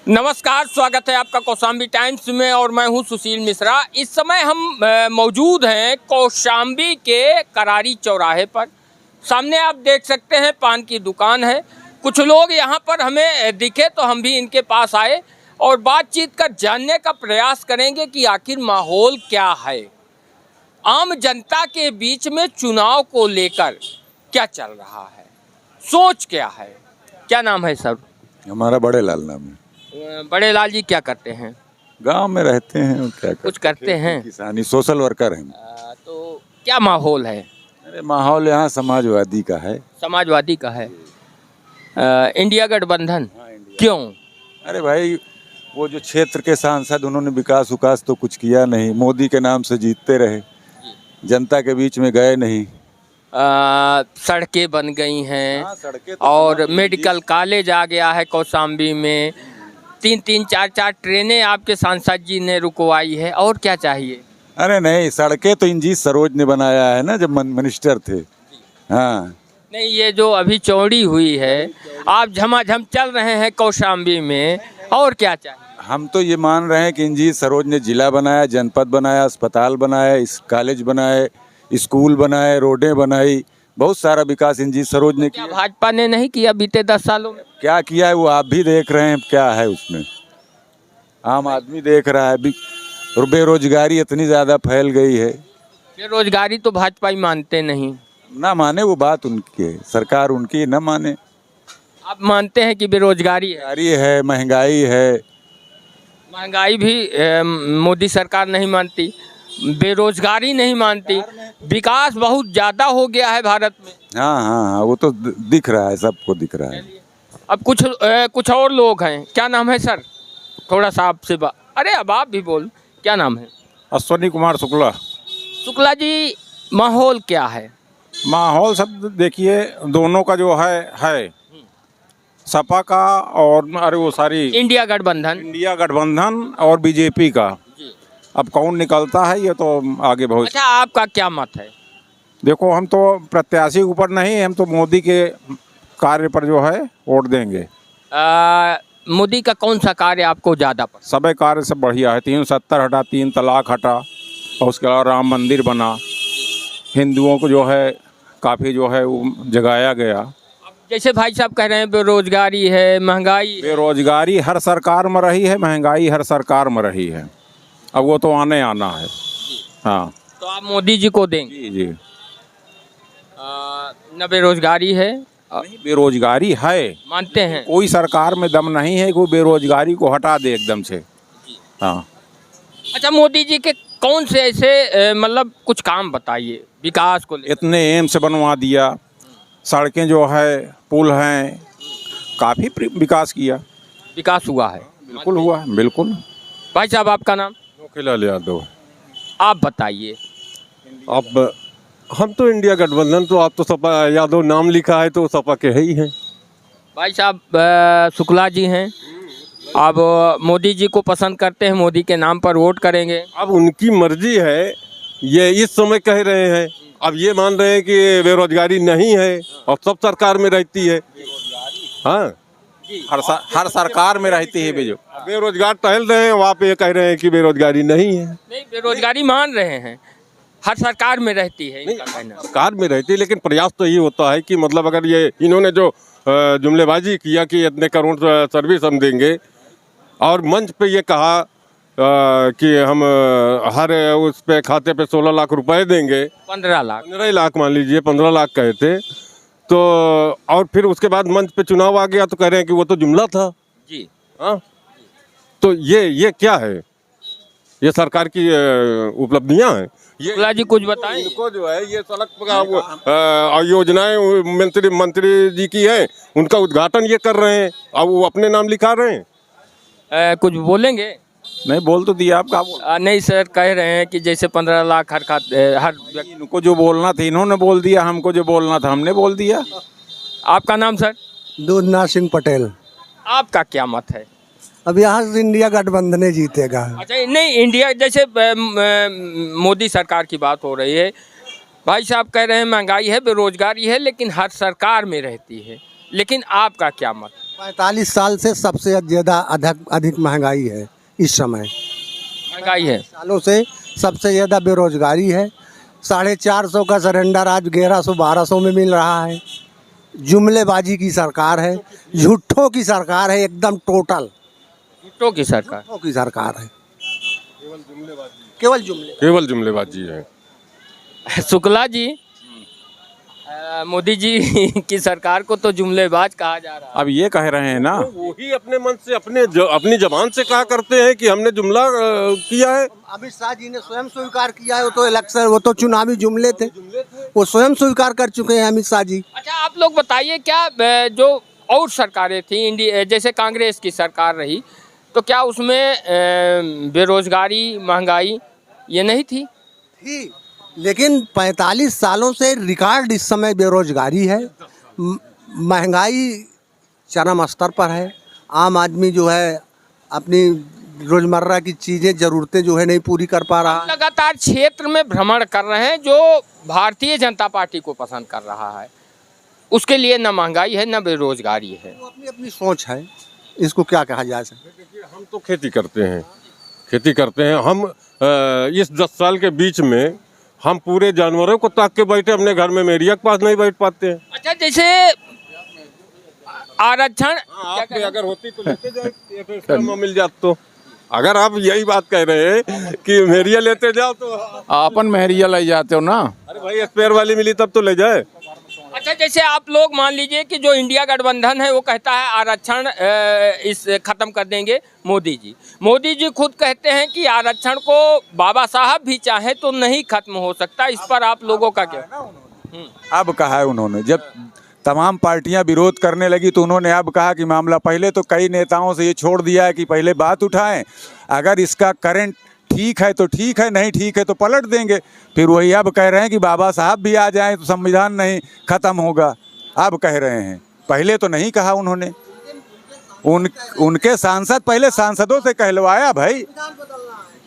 नमस्कार, स्वागत है आपका कौशाम्बी टाइम्स में और मैं हूं सुशील मिश्रा। इस समय हम मौजूद हैं कौशाम्बी के करारी चौराहे पर। सामने आप देख सकते हैं पान की दुकान है। कुछ लोग यहां पर हमें दिखे तो हम भी इनके पास आए और बातचीत कर जानने का प्रयास करेंगे कि आखिर माहौल क्या है, आम जनता के बीच में चुनाव को लेकर क्या चल रहा है, सोच क्या है। क्या नाम है सर? हमारा बड़े लाल नाम है। बड़े लाल जी क्या करते हैं? गांव में रहते हैं और क्या कुछ करते हैं? किसानी, सोशल वर्कर हैं। तो क्या माहौल है? अरे माहौल यहाँ समाजवादी का है। समाजवादी का है। इंडिया गठबंधन क्यों? अरे भाई, वो जो क्षेत्र के सांसद उन्होंने विकास उकास तो कुछ किया नहीं, मोदी के नाम से जीतते रहे, जनता के बीच में गए नहीं। सड़कें बन गई हैं सड़कें तो और मेडिकल कॉलेज आ गया है कौशाम्बी में। 3-3, 4-4 ट्रेनें आपके सांसद जी ने रुकवाई है। और क्या चाहिए? अरे नहीं, सड़कें तो इंजीत सरोज ने बनाया है ना, जब मिनिस्टर थे। हाँ नहीं, ये जो अभी चौड़ी हुई है, आप झमाझम चल रहे हैं कौशाम्बी में, और क्या चाहिए? हम तो ये मान रहे हैं कि इंजीत सरोज ने जिला बनाया, जनपद बनाया, अस्पताल बनाया, इस कॉलेज बनाए, स्कूल बनाए, रोडें बनाई, बहुत सारा विकास इंजीत सरोज ने क्या किया। भाजपा ने नहीं किया बीते 10 सालों में? क्या किया है वो आप भी देख रहे हैं, क्या है उसमें, आम आदमी देख रहा है। और बेरोजगारी इतनी ज़्यादा फैल गई है। बेरोजगारी तो भाजपा ही मानते नहीं। ना माने वो बात उनकी है, सरकार उनकी ना माने। आप मानते हैं कि बेरोजगारी है? बेरोजगारी है, महंगाई है। महंगाई भी मोदी सरकार नहीं मानती, बेरोजगारी नहीं मानती, विकास बहुत ज़्यादा हो गया है भारत में। हाँ हाँ हाँ, वो तो दिख रहा है, सबको दिख रहा है। अब कुछ और लोग हैं। क्या नाम है सर? थोड़ा सा आपसे अरे अब आप भी बोल। क्या नाम है? अश्वनी कुमार शुक्ला। शुक्ला जी, माहौल क्या है? माहौल सब देखिए, दोनों का जो है सपा का और अरे वो सारी इंडिया गठबंधन और बीजेपी का। अब कौन निकलता है ये तो आगे बहुत। अच्छा, आपका क्या मत है? देखो, हम तो प्रत्याशी के ऊपर नहीं, हम तो मोदी के कार्य पर जो है वोट देंगे। मोदी का कौन सा कार्य आपको ज़्यादा पसंद? सभी कार्य सब बढ़िया है। 370 हटा, 3 तलाक हटा, और उसके अलावा राम मंदिर बना, हिंदुओं को जो है काफ़ी जो है वो जगाया गया। जैसे भाई साहब कह रहे हैं बेरोजगारी है, महंगाई है। बेरोजगारी हर सरकार में रही है, महंगाई हर सरकार में रही है, अब वो तो आना है। हाँ, तो आप मोदी जी को देंगे? जी जी। न बेरोजगारी है, नहीं, बेरोजगारी है, मानते हैं। कोई सरकार में दम नहीं है कि वो बेरोजगारी को हटा दे एकदम से। हाँ। अच्छा, मोदी जी के कौन से ऐसे मतलब कुछ काम बताइए विकास को लेकर? इतने एम्स बनवा दिया, सड़कें जो है, पुल हैं, काफ़ी विकास किया। विकास हुआ है? बिल्कुल हुआ है, बिल्कुल। भाई साहब, आपका नाम? मोतीलाल यादव। आप बताइए। अब हम तो इंडिया गठबंधन, तो आप तो सपा यादव नाम लिखा है तो सपा के ही हैं। भाई साहब, शुक्ला जी हैं, अब मोदी जी को पसंद करते हैं, मोदी के नाम पर वोट करेंगे। अब उनकी मर्जी है, ये इस समय कह रहे हैं, अब ये मान रहे हैं कि बेरोजगारी नहीं है और सब सरकार में रहती है। हाँ, हर सरकार में रहती है बेरोजगार टहल रहे हैं, वहाँ पे ये कह रहे हैं कि बेरोजगारी नहीं है। नहीं, बेरोजगारी मान रहे हैं, हर सरकार में रहती है इनका कहना। सरकार में रहती है, लेकिन प्रयास तो ये होता है कि मतलब अगर ये इन्होंने जो जुमलेबाजी किया कि इतने करोड़ सर्विस हम देंगे, और मंच पे ये कहा कि हम हर उस पे खाते पे 16 लाख रुपए देंगे। 15 लाख 15 लाख मान लीजिए, 15 लाख कहे थे तो, और फिर उसके बाद मंच पे चुनाव आ गया तो कह रहे हैं कि वो तो जुमला था जी। हाँ, तो ये क्या है? ये सरकार की उपलब्धियां हैं। शुक्ला जी कुछ बताएं। इनको जो है ये सड़क योजनाएं मंत्री जी की है, उनका उद्घाटन ये कर रहे हैं, अब वो अपने नाम लिखा रहे हैं। कुछ बोलेंगे? नहीं, बोल तो दिया आपका। नहीं सर, कह रहे हैं कि जैसे 15 लाख हर व्यक्ति। इनको जो बोलना था इन्होंने बोल दिया, हमको जो बोलना था हमने बोल दिया। आपका नाम सर? दूधनाथ सिंह पटेल। आपका क्या मत है? अब यहाँ से इंडिया गठबंधन ही जीतेगा। अच्छा, नहीं, इंडिया जैसे मोदी सरकार की बात हो रही है, भाई साहब कह रहे हैं महंगाई है, बेरोजगारी है, लेकिन हर सरकार में रहती है, लेकिन आपका क्या मत? 45 साल से सबसे ज्यादा अधिक महंगाई है इस समय। महंगाई है। सालों से सबसे ज्यादा बेरोजगारी है। 450 का सिलेंडर आज 1100-1200 में मिल रहा है। जुमलेबाजी की सरकार है, झूठों की सरकार है, एकदम टोटल झूठों की सरकार। झूठों की सरकार है। केवल जुमलेबाजी है। शुक्ला जी, मोदी जी की सरकार को तो जुमलेबाज कहा जा रहा है। अब ये कह रहे हैं ना, वही अपने मन से अपनी जबान से कहा करते हैं कि हमने जुमला किया है। अमित शाह जी ने स्वयं स्वीकार किया है। वो तो इलेक्शन, वो तो चुनावी जुमले थे, वो स्वयं स्वीकार कर चुके हैं अमित शाह जी। अच्छा, आप लोग बताइए, क्या जो और सरकारें थी इंडिया, जैसे कांग्रेस की सरकार रही, तो क्या उसमें बेरोजगारी, महंगाई ये नहीं थी? थी, लेकिन 45 सालों से रिकॉर्ड इस समय बेरोजगारी है। महंगाई चरम स्तर पर है। आम आदमी जो है अपनी रोजमर्रा की चीज़ें, ज़रूरतें जो है नहीं पूरी कर पा रहा है। लगातार क्षेत्र में भ्रमण कर रहे हैं, जो भारतीय जनता पार्टी को पसंद कर रहा है, उसके लिए न महंगाई है न बेरोजगारी है। वो अपनी अपनी सोच है, इसको क्या कहा जा सकता। हम तो खेती करते हैं। हम इस 10 साल के बीच में हम पूरे जानवरों को ताक के बैठे, अपने घर में मेरिया के पास नहीं बैठ पाते हैं। अच्छा, जैसे आरक्षण आप भी अगर होती तो लेते जाए, मिल जात तो। अगर आप यही बात कह रहे हैं कि मेरिया लेते जाओ तो आपन महरिया ले जाते हो ना। अरे भाई, स्पेयर वाली मिली तब तो ले जाए। अच्छा, जैसे आप लोग मान लीजिए कि जो इंडिया गठबंधन है वो कहता है आरक्षण इस खत्म कर देंगे मोदी जी खुद कहते हैं कि आरक्षण को बाबा साहब भी चाहे तो नहीं खत्म हो सकता। इस पर आप लोगों का क्या? अब कहा है उन्होंने, जब तमाम पार्टियां विरोध करने लगी तो उन्होंने अब कहा कि मामला, पहले तो कई नेताओं से ये छोड़ दिया है कि पहले बात उठाएं, अगर इसका करंट ठीक है तो ठीक है, नहीं ठीक है तो पलट देंगे। फिर वही अब कह रहे हैं कि बाबा साहब भी आ जाएं तो संविधान नहीं खत्म होगा। अब कह रहे हैं, पहले तो नहीं कहा उन्होंने। उनके सांसद, पहले सांसदों से कहलवाया भाई,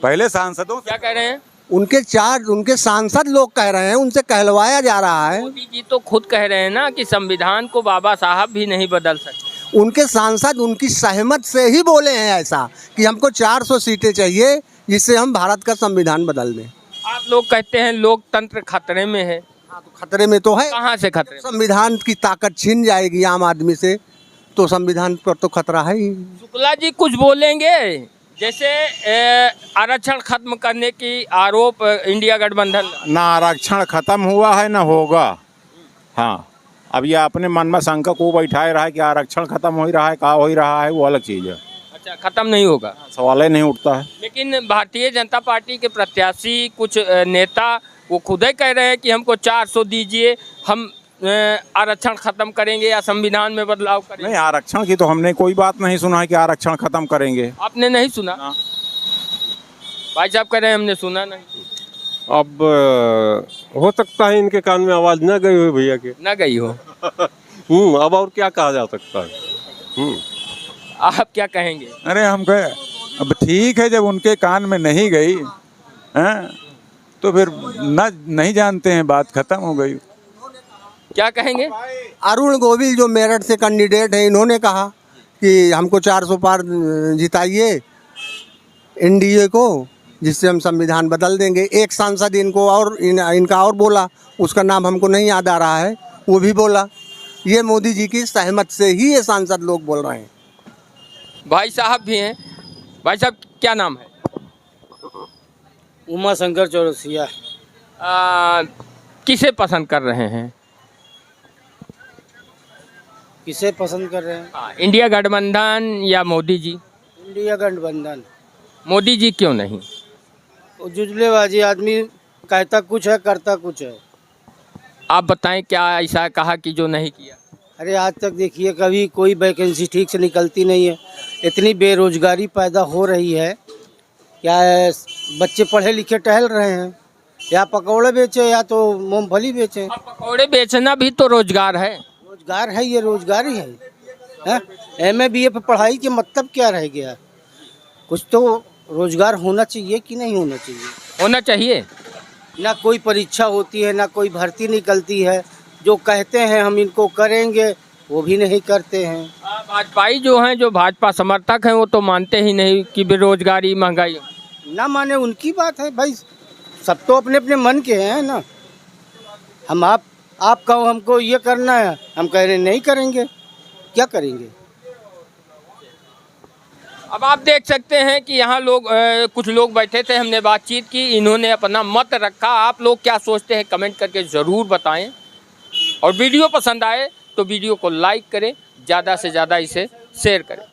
पहले सांसदों क्या कह रहे हैं? उनके सांसद लोग कह रहे हैं, उनसे कहलवाया जा रहा है। मोदी जी तो खुद कह रहे हैं ना कि संविधान को बाबा साहब भी नहीं बदल सकते। उनके सांसद उनकी सहमत से ही बोले हैं ऐसा कि हमको 400 सीटें चाहिए जिससे हम भारत का संविधान बदल दें। आप लोग कहते हैं लोकतंत्र खतरे में है। हाँ, तो खतरे में तो है। कहाँ से खतरे? संविधान की ताकत छीन जाएगी आम आदमी से, तो संविधान पर तो खतरा है ही। शुक्ला जी कुछ बोलेंगे? जैसे आरक्षण खत्म करने की आरोप इंडिया गठबंधन। ना आरक्षण खत्म हुआ है ना होगा। हाँ, अब ये अपने मन में शंका को बैठाए रहा है कि आरक्षण खत्म हो ही रहा है, कहाँ हो ही रहा है, वो अलग चीज़ है। अच्छा, खत्म नहीं होगा, सवाल ही नहीं उठता है। लेकिन भारतीय जनता पार्टी के प्रत्याशी कुछ नेता वो खुद ही कह रहे हैं कि हमको 400 दीजिए, हम आरक्षण खत्म करेंगे या संविधान में बदलाव करेंगे। नहीं, आरक्षण की तो हमने कोई बात नहीं सुना है कि आरक्षण खत्म करेंगे। आपने नहीं सुना? ना। भाई साहब कह रहे हैं हमने सुना नहीं। अब हो सकता है इनके कान में आवाज न गई हो भैया के। ना गई हो। अब और क्या कहा जा सकता है। आप क्या कहेंगे? अरे हम कहे, अब ठीक है, जब उनके कान में नहीं गई हैं तो फिर नहीं जानते हैं, बात खत्म हो गई। क्या कहेंगे? अरुण गोविल जो मेरठ से कैंडिडेट है, इन्होंने कहा कि हमको 400 पार जिताइए एनडीए को, जिससे हम संविधान बदल देंगे। एक सांसद इनको और इनका और बोला, उसका नाम हमको नहीं याद आ रहा है, वो भी बोला। ये मोदी जी की सहमत से ही ये सांसद लोग बोल रहे हैं। भाई साहब भी हैं। भाई साहब क्या नाम है? उमा शंकर चौरसिया। किसे पसंद कर रहे हैं? किसे पसंद कर रहे हैं? इंडिया गठबंधन या मोदी जी? इंडिया गठबंधन। मोदी जी क्यों नहीं? जुजलेबाजी आदमी, कहता कुछ है करता कुछ है। आप बताएं, क्या ऐसा कहा कि जो नहीं किया? अरे आज तक देखिए, कभी कोई वैकेंसी ठीक से निकलती नहीं है। इतनी बेरोजगारी पैदा हो रही है, क्या बच्चे पढ़े लिखे टहल रहे हैं, या पकौड़े बेचे या तो मूंगफली बेचे। पकौड़े बेचना भी तो रोजगार है। रोजगार है, ये रोजगार ही है। एमए बीए पे पढ़ाई के मतलब क्या रह गया? कुछ तो रोजगार होना चाहिए कि नहीं होना चाहिए? होना चाहिए। ना कोई परीक्षा होती है, ना कोई भर्ती निकलती है। जो कहते हैं हम इनको करेंगे, वो भी नहीं करते हैं। भाजपाई जो हैं, जो भाजपा समर्थक हैं, वो तो मानते ही नहीं कि बेरोजगारी महंगाई। ना माने उनकी बात है भाई, सब तो अपने अपने मन के हैं ना। हम आप कहो हमको ये करना है, हम कह रहे नहीं करेंगे, क्या करेंगे। अब आप देख सकते हैं कि यहाँ लोग कुछ लोग बैठे थे, हमने बातचीत की, इन्होंने अपना मत रखा। आप लोग क्या सोचते हैं कमेंट करके ज़रूर बताएं, और वीडियो पसंद आए तो वीडियो को लाइक करें, ज़्यादा से ज़्यादा इसे शेयर करें।